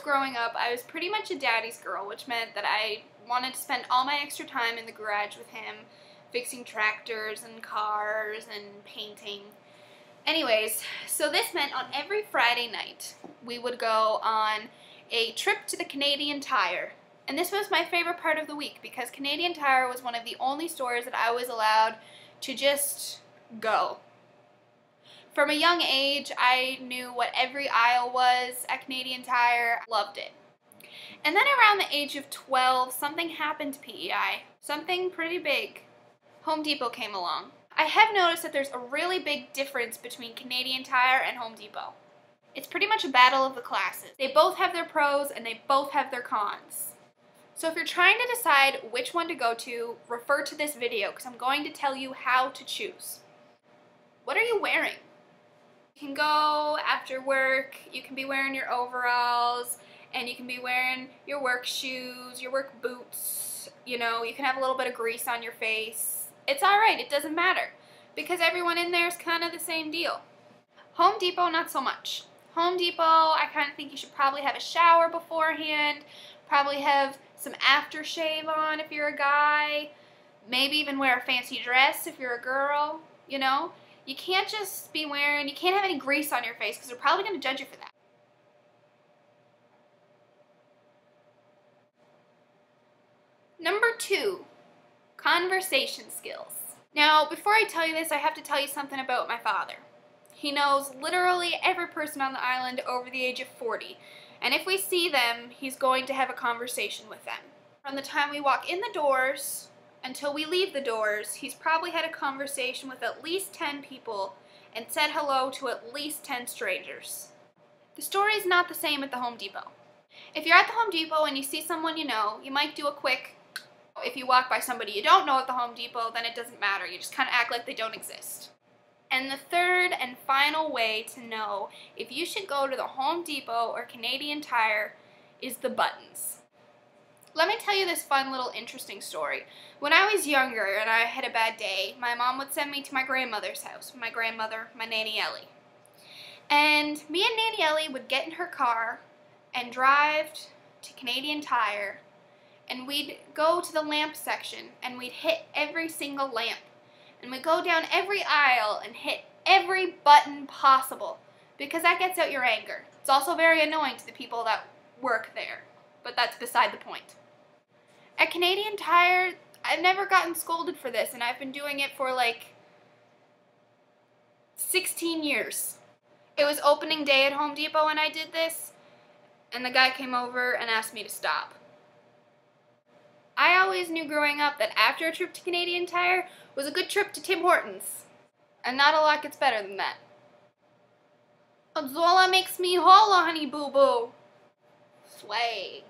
growing up, I was pretty much a daddy's girl, which meant that I wanted to spend all my extra time in the garage with him, fixing tractors and cars and painting. Anyways, so this meant on every Friday night, we would go on a trip to the Canadian Tire. And this was my favorite part of the week because Canadian Tire was one of the only stores that I was allowed to just go. From a young age, I knew what every aisle was at Canadian Tire. Loved it. And then around the age of 12, something happened to PEI. Something pretty big. Home Depot came along. I have noticed that there's a really big difference between Canadian Tire and Home Depot. It's pretty much a battle of the classes. They both have their pros and they both have their cons. So if you're trying to decide which one to go to, refer to this video because I'm going to tell you how to choose. What are you wearing? You can go after work, you can be wearing your overalls, and you can be wearing your work shoes, your work boots, you know, you can have a little bit of grease on your face. It's alright, it doesn't matter, because everyone in there is kind of the same deal. Home Depot, not so much. Home Depot, I kind of think you should probably have a shower beforehand, probably have some aftershave on if you're a guy, maybe even wear a fancy dress if you're a girl, you know. You can't just be wearing, you can't have any grease on your face because they're probably going to judge you for that. Number 2, conversation skills. Now, before I tell you this, I have to tell you something about my father. He knows literally every person on the island over the age of 40, and if we see them, he's going to have a conversation with them. From the time we walk in the doors until we leave the doors, he's probably had a conversation with at least 10 people and said hello to at least 10 strangers. The story is not the same at the Home Depot. If you're at the Home Depot and you see someone you know, you might do a quick. If you walk by somebody you don't know at the Home Depot, then it doesn't matter. You just kind of act like they don't exist. And the third and final way to know if you should go to the Home Depot or Canadian Tire is the buttons. Let me tell you this fun little interesting story. When I was younger and I had a bad day, my mom would send me to my grandmother's house. My grandmother, my Nanny Ellie. And me and Nanny Ellie would get in her car and drive to Canadian Tire, and we'd go to the lamp section and we'd hit every single lamp. And we'd go down every aisle and hit every button possible because that gets out your anger. It's also very annoying to the people that work there, but that's beside the point. At Canadian Tire, I've never gotten scolded for this, and I've been doing it for like 16 years. It was opening day at Home Depot when I did this, and the guy came over and asked me to stop. I always knew growing up that after a trip to Canadian Tire was a good trip to Tim Hortons, and not a lot gets better than that. Zola makes me holla, honey boo boo. Swag.